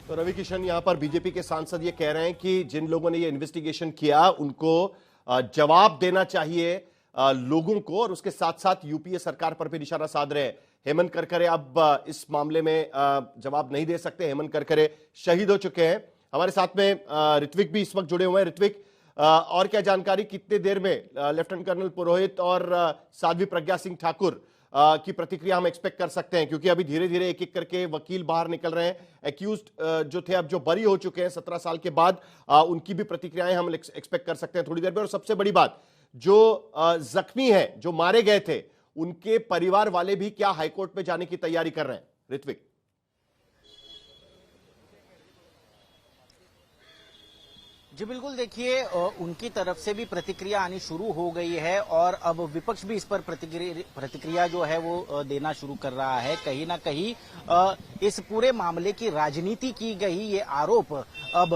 तो रवि किशन यहां पर बीजेपी के सांसद ये कह रहे हैं कि जिन लोगों ने ये इन्वेस्टिगेशन किया उनको जवाब देना चाहिए लोगों को, और उसके साथ साथ यूपीए सरकार पर भी निशाना साध रहे हैं। हेमंत करकरे अब इस मामले में जवाब नहीं दे सकते। हेमंत करकरे शहीद हो चुके हैं। हमारे साथ में ऋत्विक भी इस वक्त जुड़े हुए हैं। ऋत्विक, और क्या जानकारी, कितने देर में लेफ्टिनेंट कर्नल पुरोहित और साध्वी प्रज्ञा सिंह ठाकुर की प्रतिक्रिया हम एक्सपेक्ट कर सकते हैं? क्योंकि अभी धीरे धीरे एक एक करके वकील बाहर निकल रहे हैं। एक्यूज्ड जो थे अब जो बरी हो चुके हैं 17 साल के बाद, उनकी भी प्रतिक्रियाएं हम एक्सपेक्ट कर सकते हैं थोड़ी देर में। और सबसे बड़ी बात, जो जख्मी है, जो मारे गए थे, उनके परिवार वाले भी क्या हाईकोर्ट में जाने की तैयारी कर रहे हैं? ऋत्विक। जी बिल्कुल, देखिए उनकी तरफ से भी प्रतिक्रिया आनी शुरू हो गई है और अब विपक्ष भी इस पर प्रतिक्रिया जो है वो देना शुरू कर रहा है। कहीं ना कहीं इस पूरे मामले की राजनीति की गई, ये आरोप अब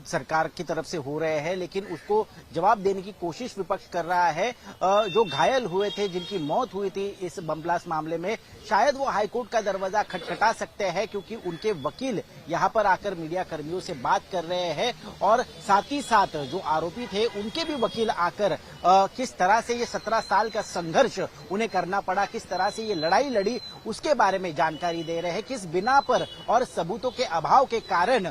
सरकार की तरफ से हो रहे हैं, लेकिन उसको जवाब देने की कोशिश विपक्ष कर रहा है। जो घायल हुए थे, जिनकी मौत हुई थी इस बम ब्लास्ट मामले में, शायद वो हाईकोर्ट का दरवाजा खटखटा सकते हैं, क्योंकि उनके वकील यहां पर आकर मीडिया कर्मियों से बात कर रहे हैं और साथ ही साथ जो आरोपी थे उनके भी वकील आकर किस तरह से ये 17 साल का संघर्ष उन्हें करना पड़ा, किस तरह से ये लड़ाई लड़ी, उसके बारे में जानकारी दे रहे हैं। किस बिना पर और सबूतों के अभाव के कारण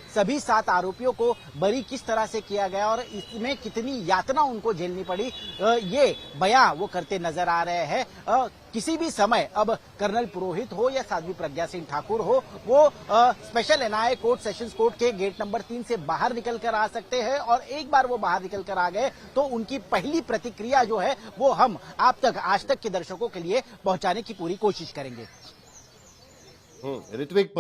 सभी 7 आरोपियों को बरी किस तरह से किया गया और इसमें कितनी यातना उनको झेलनी पड़ी, ये बयां वो करते नजर आ रहे हैं। किसी भी समय अब कर्नल पुरोहित हो या साध्वी प्रज्ञा सिंह ठाकुर हो, वो special NIA court, sessions court के गेट नंबर 3 से बाहर निकल कर आ सकते हैं और एक बार वो बाहर निकल कर आ गए तो उनकी पहली प्रतिक्रिया जो है वो हम आप तक, आज तक के दर्शकों के लिए पहुंचाने की पूरी कोशिश करेंगे। ऋत्विक,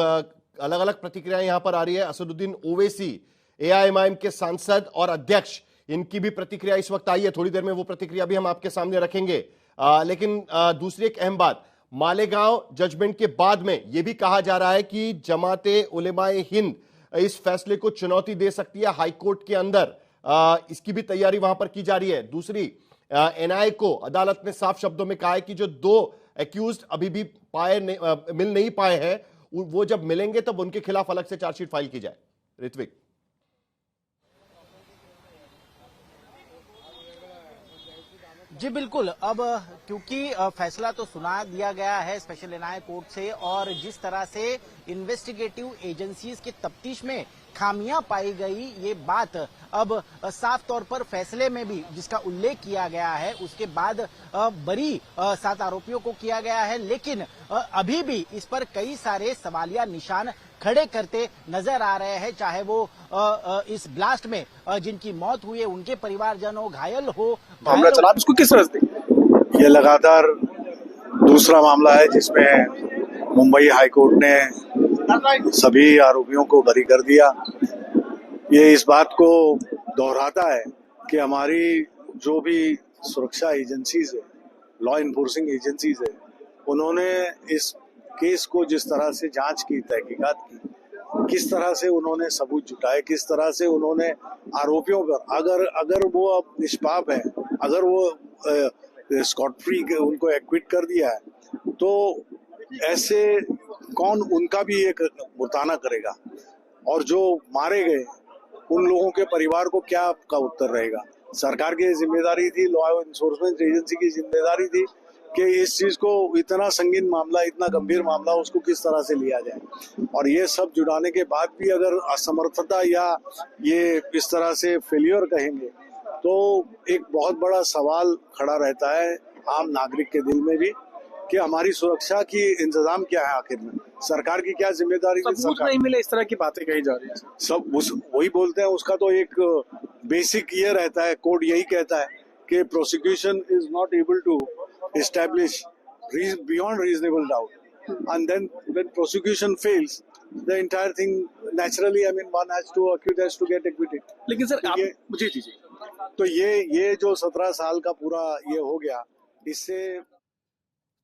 अलग अलग प्रतिक्रिया यहां पर आ रही है। असदुद्दीन ओवैसी, एआईएमआईएम के सांसद और अध्यक्ष, इनकी भी प्रतिक्रिया इस वक्त आई है। थोड़ी देर में वो प्रतिक्रिया भी हम आपके सामने रखेंगे। लेकिन दूसरी एक अहम बात, मालेगांव जजमेंट के बाद में यह भी कहा जा रहा है कि जमाते उलेमाए हिंद इस फैसले को चुनौती दे सकती है हाईकोर्ट के अंदर। इसकी भी तैयारी वहां पर की जा रही है। दूसरी, एनआईए को अदालत ने साफ शब्दों में कहा है कि जो 2 एक्यूज्ड अभी भी मिल नहीं पाए हैं, वो जब मिलेंगे तब उनके खिलाफ अलग से चार्जशीट फाइल की जाए। ऋत्विक। जी बिल्कुल, अब क्योंकि फैसला तो सुना दिया गया है स्पेशल एनआईए कोर्ट से और जिस तरह से इन्वेस्टिगेटिव एजेंसीज की तफ्तीश में खामियां पाई गई, ये बात अब साफ तौर पर फैसले में भी जिसका उल्लेख किया गया है, उसके बाद बरी 7 आरोपियों को किया गया है, लेकिन अभी भी इस पर कई सारे सवालिया निशान खड़े करते नजर आ रहे हैं। चाहे वो इस ब्लास्ट में जिनकी मौत हुई है उनके परिवारजन हो, घायल हो, मामला चला इसको किस तरह से? ये लगातार दूसरा मामला है जिसमें मुंबई हाईकोर्ट ने सभी आरोपियों को बरी कर दिया। ये इस बात को दोहराता है कि हमारी जो भी सुरक्षा एजेंसीज है, लॉ इन्फोर्सिंग एजेंसीज है, उन्होंने इस केस को जिस तरह से जांच की, तहकीकात की, किस तरह से उन्होंने सबूत जुटाए, किस तरह से उन्होंने आरोपियों पर, अगर वो अब निष्पाप है, अगर वो स्कॉट फ्री उनको एक्विट कर दिया है, तो ऐसे कौन उनका भी एक मुताना करेगा, और जो मारे गए उन लोगों के परिवार को क्या आपका उत्तर रहेगा? सरकार की जिम्मेदारी थी, लॉ एनफोर्समेंट एजेंसी की जिम्मेदारी थी कि इस चीज को, इतना संगीन मामला, इतना गंभीर मामला, उसको किस तरह से लिया जाए। और ये सब जुड़ाने के बाद भी अगर असमर्थता या ये इस तरह से फेलियर कहेंगे तो एक बहुत बड़ा सवाल खड़ा रहता है आम नागरिक के दिल में भी कि हमारी सुरक्षा की इंतजाम क्या है, आखिर में सरकार की क्या जिम्मेदारी है? सबूत नहीं मिले, इस तरह की बातें कही जा रही है। सब वही बोलते हैं, उसका तो एक बेसिक ये रहता है, कोड यही कहता है कि prosecution is not able to establish beyond reasonable doubt, and then when prosecution fails, the entire thing naturally, I mean, one has to accused has to get acquitted. लेकिन सर आप मुझे तो ये जो 17 साल का पूरा ये हो गया, इससे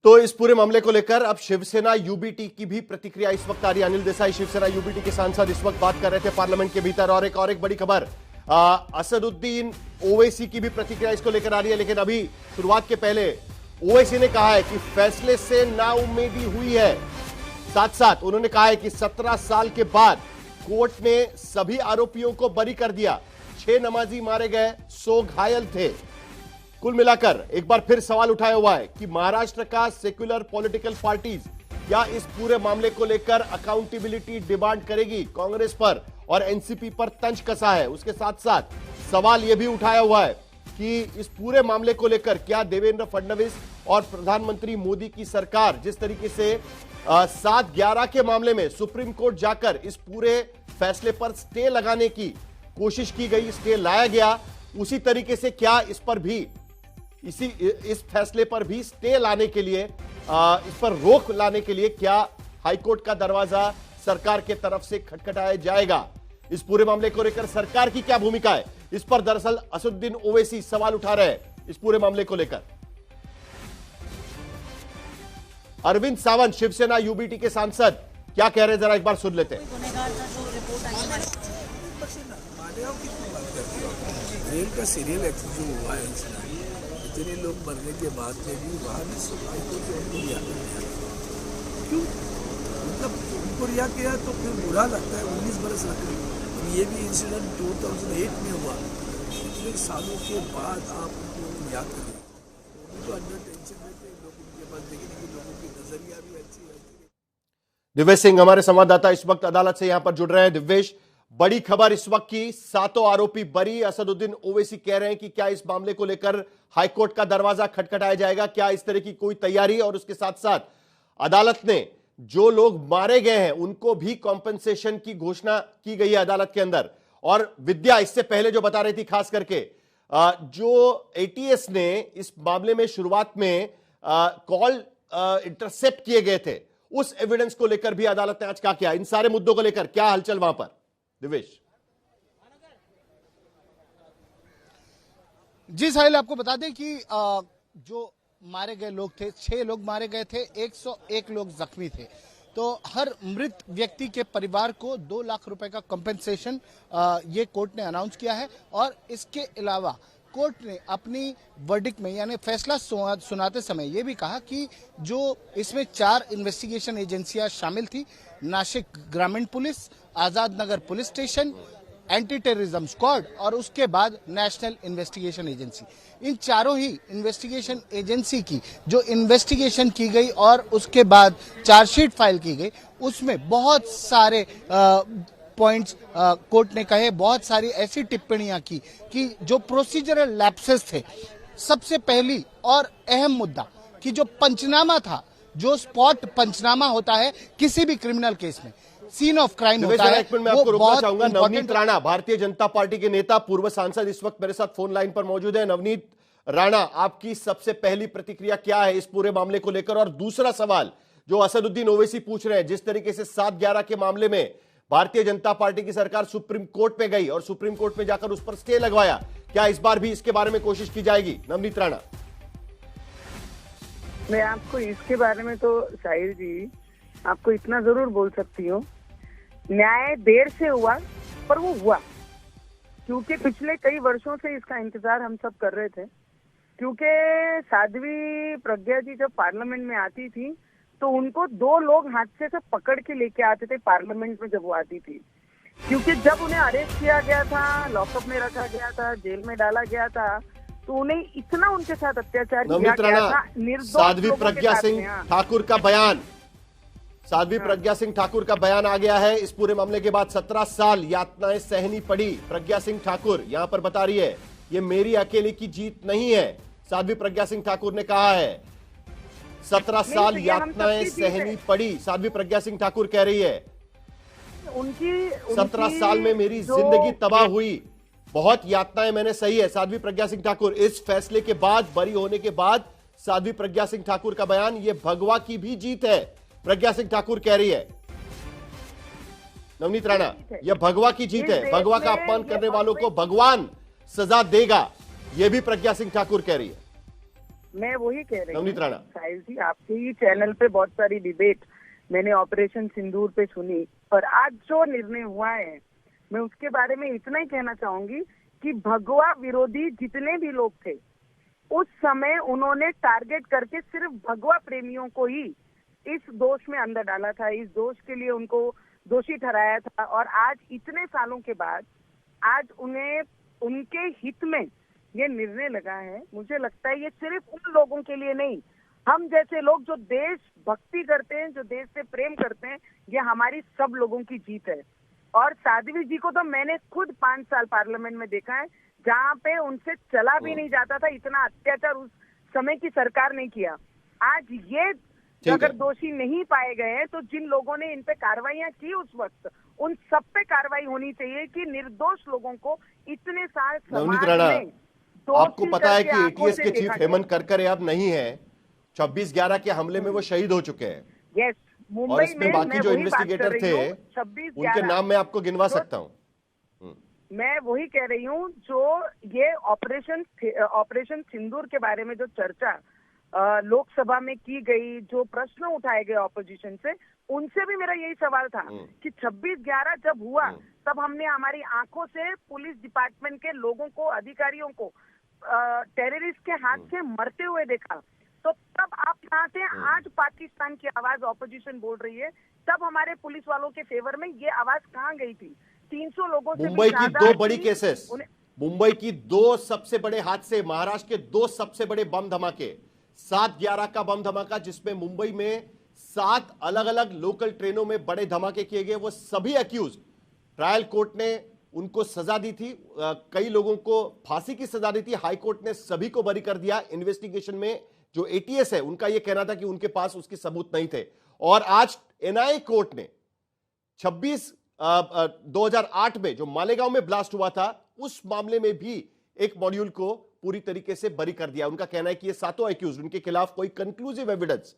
तो इस पूरे मामले को लेकर अब शिवसेना यूबीटी की भी प्रतिक्रिया इस वक्त आ रही है। अनिल देसाई, शिवसेना यूबीटी के सांसद, इस वक्त बात कर रहे थे पार्लियामेंट के भीतर। और एक बड़ी खबर, असदुद्दीन ओवैसी की भी प्रतिक्रिया इसको लेकर आ रही है। लेकिन अभी शुरुआत के पहले ओवैसी ने कहा है कि फैसले से नाउम्मीदी हुई है। साथ साथ उन्होंने कहा है कि 17 साल के बाद कोर्ट ने सभी आरोपियों को बरी कर दिया। 6 नमाजी मारे गए, 100 घायल थे। कुल मिलाकर एक बार फिर सवाल उठाया हुआ है कि महाराष्ट्र का सेक्युलर पॉलिटिकल पार्टीज क्या इस पूरे मामले को लेकर अकाउंटेबिलिटी डिमांड करेगी। कांग्रेस पर और एनसीपी पर तंज कसा है। उसके साथ साथ सवाल यह भी उठाया हुआ है कि इस पूरे मामले को लेकर क्या देवेंद्र फडणवीस और प्रधानमंत्री मोदी की सरकार जिस तरीके से 7/11 के मामले में सुप्रीम कोर्ट जाकर इस पूरे फैसले पर स्टे लगाने की कोशिश की गई, स्टे लाया गया, उसी तरीके से क्या इस पर भी इस फैसले पर भी स्टे लाने के लिए, इस पर रोक लाने के लिए क्या हाईकोर्ट का दरवाजा सरकार के तरफ से खटखटाया जाएगा। इस पूरे मामले को लेकर सरकार की क्या भूमिका है, इस पर दरअसल असदुद्दीन ओवैसी सवाल उठा रहे हैं। इस पूरे मामले को लेकर अरविंद सावंत, शिवसेना यूबीटी के सांसद, क्या कह रहे हैं, जरा एक बार सुन लेते हैं। रेल का सीरियल एक्सीडेंट जो हुआ है, इतने लोग मरने के बाद में भी वहाँ भी सुनवाई को उनको रिहा कर दिया। क्यों? मतलब उनको रिहा किया तो फिर बुरा लगता है। 19 बरस लग गए। ये भी इंसिडेंट 2008 में हुआ। इतने सालों के बाद आप उनको याद करें, उनको अंडर टेंशन रहते हैं लोग, उनके पास देखने की लोगों की नजरिया भी अच्छी है। दिव्येश सिंह हमारे संवाददाता इस वक्त अदालत से यहां पर जुड़ रहे हैं। दिव्येश, बड़ी खबर इस वक्त की, 7 आरोपी बरी। असदुद्दीन ओवैसी कह रहे हैं कि क्या इस मामले को लेकर हाईकोर्ट का दरवाजा खटखटाया जाएगा, क्या इस तरह की कोई तैयारी, और उसके साथ साथ अदालत ने जो लोग मारे गए हैं उनको भी कॉम्पेंसेशन की घोषणा की गई है अदालत के अंदर। और विद्या इससे पहले जो बता रही थी, खास करके जो एटीएस ने इस मामले में शुरुआत में कॉल इंटरसेप्ट किए गए थे, उस एविडेंस को लेकर भी अदालत ने आज क्या किया। इन सारे मुद्दों को लेकर क्या हलचल वहां पर, दिवेश? जी साहिल, आपको बता दें कि जो मारे गए लोग थे, 6 लोग मारे गए थे, 101 लोग जख्मी थे। तो हर मृत व्यक्ति के परिवार को 2 लाख रुपए का कंपेंसेशन ये कोर्ट ने अनाउंस किया है। और इसके अलावा कोर्ट ने अपनी वर्डिक्ट में यानी फैसला सुनाते समय ये भी कहा कि जो इसमें 4 इन्वेस्टिगेशन एजेंसियां शामिल थी, नासिक ग्रामीण police, Azad Nagar police station, anti terrorism squad और उसके बाद नेशनल इन्वेस्टिगेशन एजेंसी, इन चारों ही इन्वेस्टिगेशन एजेंसी की जो इन्वेस्टिगेशन की गई और उसके बाद चार्जशीट फाइल की गई, उसमें बहुत सारे पॉइंट्स कोर्ट ने कहे, बहुत सारी ऐसी टिप्पणियां की कि जो प्रोसीजरल लैप्सेस थे। सबसे पहली और अहम मुद्दा कि जो पंचनामा था, जो स्पॉट पंचनामा होता है किसी भी क्रिमिनल केस में, सीन ऑफ क्राइम होता है, एक मिनट मैं आपको रोकना चाहूंगा। नवनीत राणा, भारतीय जनता पार्टी के नेता, पूर्व सांसद, इस वक्त मेरे साथ फोन लाइन पर मौजूद है। नवनीत राणा, आपकी सबसे पहली प्रतिक्रिया क्या है इस पूरे मामले को लेकर? और दूसरा सवाल जो असदुद्दीन ओवैसी पूछ रहे हैं, जिस तरीके से 7/11 के मामले में भारतीय जनता पार्टी की सरकार सुप्रीम कोर्ट में गई और सुप्रीम कोर्ट में जाकर उस पर स्टे लगवाया, क्या इस बार भी इसके बारे में कोशिश की जाएगी? नवनीत राणा। मैं आपको इसके बारे में तो साहिल जी आपको इतना जरूर बोल सकती हूँ, न्याय देर से हुआ पर वो हुआ, क्योंकि पिछले कई वर्षों से इसका इंतजार हम सब कर रहे थे। क्योंकि साध्वी प्रज्ञा जी जब पार्लियामेंट में आती थी तो उनको 2 लोग हाथ से पकड़ के लेके आते थे पार्लियामेंट में जब वो आती थी। क्योंकि जब उन्हें अरेस्ट किया गया था, लॉकअप में रखा गया था, जेल में डाला गया था, तो उन्हें इतना उनके साथ अत्याचार किया गया था। साध्वी प्रज्ञा सिंह ठाकुर का बयान, साध्वी प्रज्ञा सिंह ठाकुर का बयान आ गया है इस पूरे मामले के बाद। 17 साल यातनाएं सहनी पड़ी। प्रज्ञा सिंह ठाकुर यहां पर बता रही है, ये मेरी अकेले की जीत नहीं है। साध्वी प्रज्ञा सिंह ठाकुर ने कहा है 17 साल यातनाएं सहनी पड़ी। साध्वी प्रज्ञा सिंह ठाकुर कह रही है उनकी 17 साल में मेरी जिंदगी तबाह हुई, बहुत यातनाएं मैंने सही है। साध्वी प्रज्ञा सिंह ठाकुर इस फैसले के बाद, बरी होने के बाद, साध्वी प्रज्ञा सिंह ठाकुर का बयान, ये भगवा की भी जीत है, प्रज्ञा सिंह ठाकुर कह रही है। नवनीत राणा, यह भगवा की जीत है, भगवा का अपमान करने वालों को भगवान सजा देगा, यह भी प्रज्ञा सिंह ठाकुर कह रही है। मैं वही कह रही हूँ नवनीत राणा, साहिल जी, आपके ही चैनल पे बहुत सारी डिबेट मैंने ऑपरेशन सिंदूर पे सुनी, पर आज जो निर्णय हुआ है मैं उसके बारे में इतना ही कहना चाहूंगी कि भगवा विरोधी जितने भी लोग थे उस समय उन्होंने टारगेट करके सिर्फ भगवा प्रेमियों को ही इस दोष में अंदर डाला था, इस दोष के लिए उनको दोषी ठहराया था, और आज इतने सालों के बाद आज उन्हें उनके हित में ये निर्णय लगा है। मुझे लगता है ये सिर्फ उन लोगों के लिए नहीं, हम जैसे लोग जो देश भक्ति करते हैं, जो देश से प्रेम करते हैं, ये हमारी सब लोगों की जीत है। और साध्वी जी को तो मैंने खुद 5 साल पार्लियामेंट में देखा है, जहाँ पे उनसे चला भी नहीं जाता था, इतना अत्याचार उस समय की सरकार ने किया। आज ये अगर दोषी नहीं पाए गए हैं, तो जिन लोगों ने इन पे कार्रवाइयां की उस वक्त, उन सब पे कार्रवाई होनी चाहिए कि निर्दोष लोगों को इतने साल नवनीत राणा, आपको पता है कि एटीएस के चीफ हेमंत करकरे अब नहीं है, 26/11 के हमले में वो शहीद हो चुके हैं। यस, और मुंबई इसमें में बाकी जो इन्वेस्टिगेटर थे, 26/11 उनके नाम मैं आपको गिनवा सकता हूँ। मैं वही कह रही हूँ, जो ये ऑपरेशन सिंदूर के बारे में जो चर्चा लोकसभा में की गई, जो प्रश्न उठाए गए ऑपोजिशन से, उनसे भी मेरा यही सवाल था कि 26/11 जब हुआ, तब हमने हमारी आंखों से पुलिस डिपार्टमेंट के लोगों को, अधिकारियों को टेररिस्ट के हाथ से मरते हुए देखा, तो तब आप यहाँ से आज पाकिस्तान की आवाज ऑपोजिशन बोल रही है, तब हमारे पुलिस वालों के फेवर में ये आवाज कहाँ गई थी? 300 लोगों से मुंबई की 2 बड़ी केसेस, मुंबई की 2 सबसे बड़े हादसे, महाराष्ट्र के 2 सबसे बड़े बम धमाके, 7/11 का बम धमाका जिसमें मुंबई में 7 अलग अलग लोकल ट्रेनों में बड़े धमाके किए गए, वो सभी अक्यूज ट्रायल कोर्ट ने उनको सजा दी थी, कई लोगों को फांसी की सजा दी थी, हाई कोर्ट ने सभी को बरी कर दिया। इन्वेस्टिगेशन में जो एटीएस है, उनका यह कहना था कि उनके पास उसके सबूत नहीं थे, और आज एनआईए कोर्ट ने 2008 में जो मालेगांव में ब्लास्ट हुआ था, उस मामले में भी एक मॉड्यूल को पूरी तरीके से बरी कर दिया। उनका कहना है कि ये 7 अक्यूज, उनके खिलाफ कोई कंक्लूसिव एविडेंस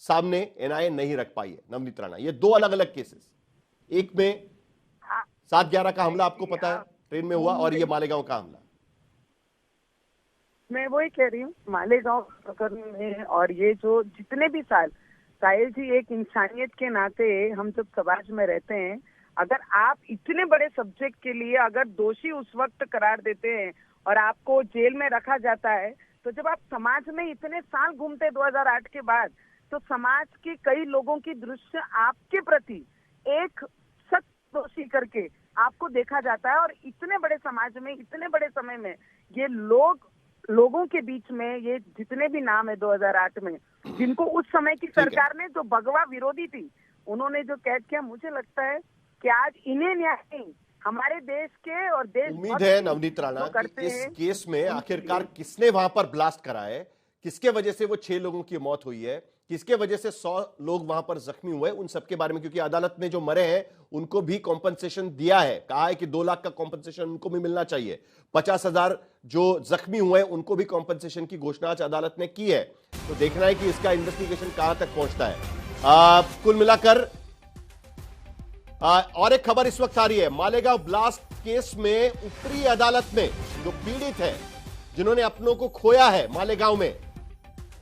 सामने एनआईए नहीं रख पाई है। नवनीत राणा, ये 2 अलग अलग केसेस, एक में 7/11 का हमला आपको पता है ट्रेन में हुआ, और ये मालेगांव का हमला। मैं वही कह रही हूँ, मालेगांव प्रकरण में, और ये जो जितने भी साल, साहिल जी, एक इंसानियत के नाते हम जब समाज में रहते हैं, अगर आप इतने बड़े सब्जेक्ट के लिए अगर दोषी उस वक्त करार देते हैं और आपको जेल में रखा जाता है, तो जब आप समाज में इतने साल घूमते 2008 के बाद, तो समाज के कई लोगों की दृष्टि आपके प्रति एक सख्त दोषी करके आपको देखा जाता है। और इतने बड़े समाज में, इतने बड़े समय में, ये लोगों के बीच में ये जितने भी नाम है 2008 में, जिनको उस समय की सरकार ने, जो भगवा विरोधी थी, उन्होंने जो कैद किया, मुझे लगता है कि आज इन्हें न्याय नहीं, हमारे देश के और देश, उम्मीद है नवनीत राणा कि इस केस में आखिरकार किसने वहां पर ब्लास्ट करा है, किसके वजह से वो 6 लोगों की मौत हुई है, किसके वजह से 100 लोग वहां पर जख्मी हुए, उन सबके बारे में, क्योंकि अदालत में जो मरे हैं उनको भी कॉम्पनसेशन दिया है, कहा है कि 2 लाख का कॉम्पनसेशन उनको भी मिलना चाहिए, 50,000 जो जख्मी हुए उनको भी कॉम्पनसेशन की घोषणा आज अदालत ने की है। तो देखना है कि इसका इन्वेस्टिगेशन कहां तक पहुंचता है। कुल मिलाकर और एक खबर इस वक्त आ रही है, मालेगांव ब्लास्ट केस में ऊपरी अदालत में जो पीड़ित है, जिन्होंने अपनों को खोया है मालेगांव में,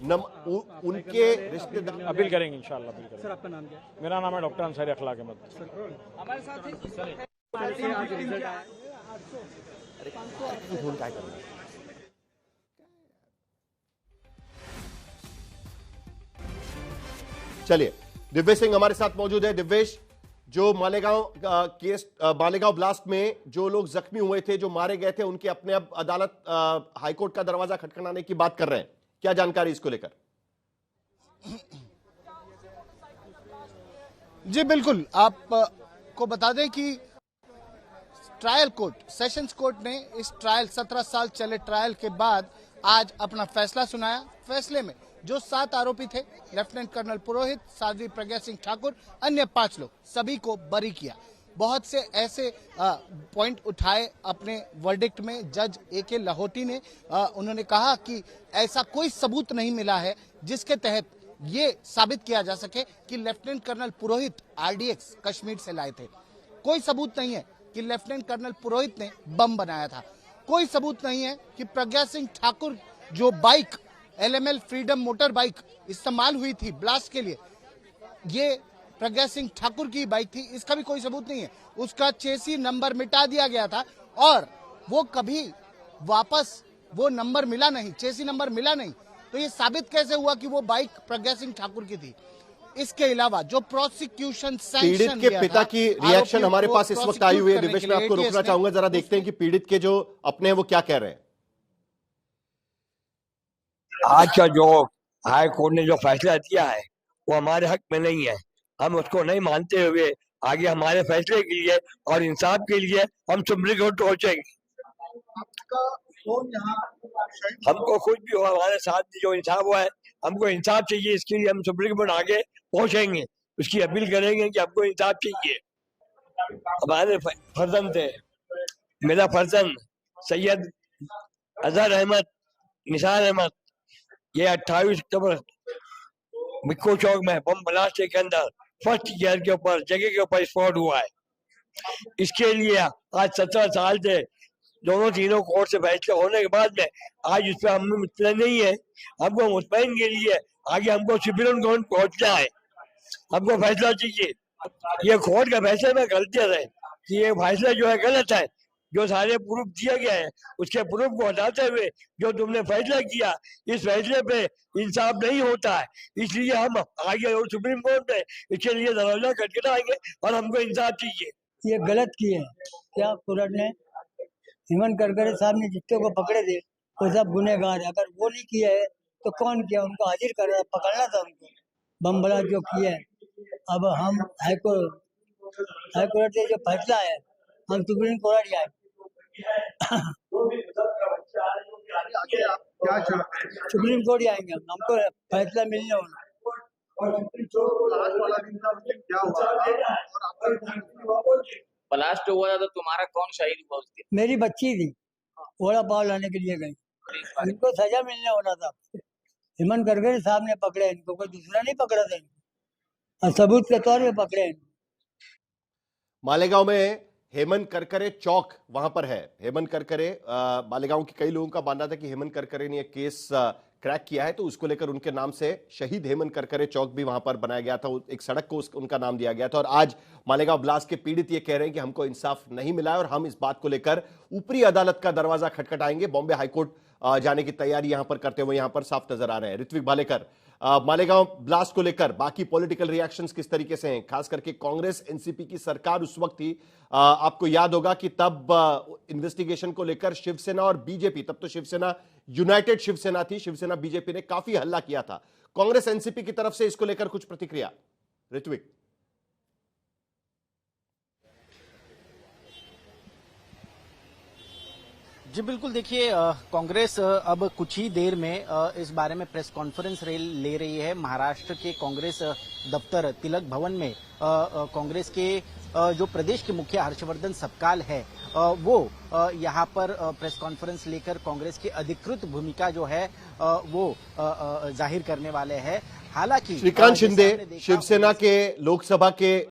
उनके रिश्तेदार अपील करेंगे इंशाल्लाह, अपील करेंगे। सर, आपका नाम क्या है? मेरा नाम है डॉक्टर अंसारी अखलाक अहमद। हमारे साथ चलिए, दिव्येश सिंह हमारे साथ मौजूद है। दिव्येश, जो मालेगांव ब्लास्ट में जो लोग जख्मी हुए थे, जो मारे गए थे, उनके अपने अब अदालत हाईकोर्ट का दरवाजा खटखटाने की बात कर रहे हैं, क्या जानकारी इसको लेकर? जी बिल्कुल, आपको बता दें कि ट्रायल कोर्ट, सेशंस कोर्ट ने इस ट्रायल, 17 साल चले ट्रायल के बाद आज अपना फैसला सुनाया। फैसले में जो 7 आरोपी थे, लेफ्टिनेंट कर्नल पुरोहित, साध्वी प्रज्ञा सिंह ठाकुर, अन्य 5 लोग, सभी को बरी किया। बहुत से ऐसे पॉइंट उठाए अपने वर्डिक्ट में जज ए.के. लाहोटी ने। उन्होंने कहा कि ऐसा कोई सबूत नहीं मिला है जिसके तहत ये साबित किया जा सके कि लेफ्टिनेंट कर्नल पुरोहित आरडीएक्स कश्मीर से लाए थे। कोई सबूत नहीं है कि लेफ्टिनेंट कर्नल पुरोहित ने बम बनाया था। कोई सबूत नहीं है कि प्रज्ञा सिंह ठाकुर जो bike LML freedom motor bike इस्तेमाल हुई थी ब्लास्ट के लिए, ये प्रज्ञा सिंह ठाकुर की बाइक थी, इसका भी कोई सबूत नहीं है। उसका चेसी नंबर मिटा दिया गया था और वो कभी वापस वो नंबर मिला नहीं, चेसी नंबर मिला नहीं। तो ये साबित कैसे हुआ कि वो बाइक प्रज्ञा सिंह ठाकुर की थी? इसके अलावा जो प्रोसिक्यूशन पीड़ित सैंक्शन के पिता की रिएक्शन हमारे पास इस वक्त आई हुई है। दिवेश, मैं आपको रोकना चाहूंगा, जरा देखते हैं कि पीड़ित के जो अपने हैं वो क्या कह रहे हैं। आज का जो हाई कोर्ट ने जो फैसला दिया है वो हमारे हक में नहीं है। हम उसको नहीं मानते हुए आगे हमारे फैसले के लिए और इंसाफ के लिए हम सुप्रीम कोर्ट पहुंचेंगे। हमको कुछ भी हो, हमारे साथ जो इंसाफ हुआ है, हमको इंसाफ चाहिए। इसके लिए हम सुप्रीम कोर्ट आगे पहुंचेंगे, उसकी अपील करेंगे कि हमको इंसाफ चाहिए। हमारे फर्जंद थे, मेरा फर्जंद सैयद अजहर अहमद, निसार अहमद, ये 28 अक्टूबर मिक्को चौक में बम ब्लास्ट के अंदर फर्स्ट ईयर के ऊपर जगह के ऊपर स्पॉट हुआ है। इसके लिए आज 17 साल से दोनों तीनों कोर्ट से फैसले होने के बाद में आज उस पर हम मुतमईन नहीं है। हमको मुतमईन के लिए आगे हमको सुप्रीम कोर्ट पहुंचना है, हमको फैसला चाहिए। ये कोर्ट का फैसले में गलतियां है कि ये फैसला जो है गलत है। जो सारे प्रूफ दिया गया है उसके प्रूफ को हटाते हुए जो तुमने फैसला किया, इस फैसले पे इंसाफ नहीं होता है। इसलिए हम आगे और सुप्रीम कोर्ट में इसके लिए दरवाजा खटखटाएंगे और हमको इंसाफ चाहिए। ये गलत किए क्या कोर्ट ने? हेमंत करकरे साहब ने जितने को पकड़े थे वो सब गुनहगार है। अगर वो नहीं किया है तो कौन किया? उनको हाजिर करना, पकड़ना था उनको। बम ब्लास्ट जो किया है, अब हम हाईकोर्ट से जो फैसला है हम सुप्रीम कोर्ट जाए। सुप्रीम कोर्ट जाएंगे, हमको फैसला मिलने होना। ब्लास्ट हुआ था तो तुम्हारा कौन शहीद हुआ उस दिन? मेरी बच्ची थी, ओला पाव लाने के लिए गई। इनको सजा मिलने होना था। हेमंत करकरे साहब ने पकड़े इनको, कोई दूसरा नहीं पकड़ा था इनको, और सबूत के तौर पे पकड़े इनको। मालेगांव में हेमंत करकरे चौक वहां पर है। हेमंत करकरे, मालेगांव के कई लोगों का मानना था कि हेमंत करकरे ने यह केस क्रैक किया है, तो उसको लेकर उनके नाम से शहीद हेमंत करकरे चौक भी वहां पर बनाया गया था। एक सड़क को उनका नाम दिया गया था। और आज मालेगांव ब्लास्ट के पीड़ित ये कह रहे हैं कि हमको इंसाफ नहीं मिला है और हम इस बात को लेकर ऊपरी अदालत का दरवाजा खटखटाएंगे। बॉम्बे हाईकोर्ट जाने की तैयारी यहां पर करते हुए यहां पर साफ नजर आ रहे हैं। ऋत्विक भालेकर, मालेगांव ब्लास्ट को लेकर बाकी पॉलिटिकल रिएक्शंस किस तरीके से हैं? खास करके कांग्रेस एनसीपी की सरकार उस वक्त थी, आपको याद होगा कि तब इन्वेस्टिगेशन को लेकर शिवसेना और बीजेपी, तब तो शिवसेना यूनाइटेड शिवसेना थी, शिवसेना बीजेपी ने काफी हल्ला किया था। कांग्रेस एनसीपी की तरफ से इसको लेकर कुछ प्रतिक्रिया? ऋत्विक। जी बिल्कुल, देखिए कांग्रेस अब कुछ ही देर में इस बारे में प्रेस कॉन्फ्रेंस ले रही है। महाराष्ट्र के कांग्रेस दफ्तर तिलक भवन में कांग्रेस के जो प्रदेश के मुखिया हर्षवर्धन सपकाल है वो यहाँ पर प्रेस कॉन्फ्रेंस लेकर कांग्रेस की अधिकृत भूमिका जो है वो जाहिर करने वाले हैं। हालांकि श्रीकांत शिंदे शिवसेना के लोकसभा के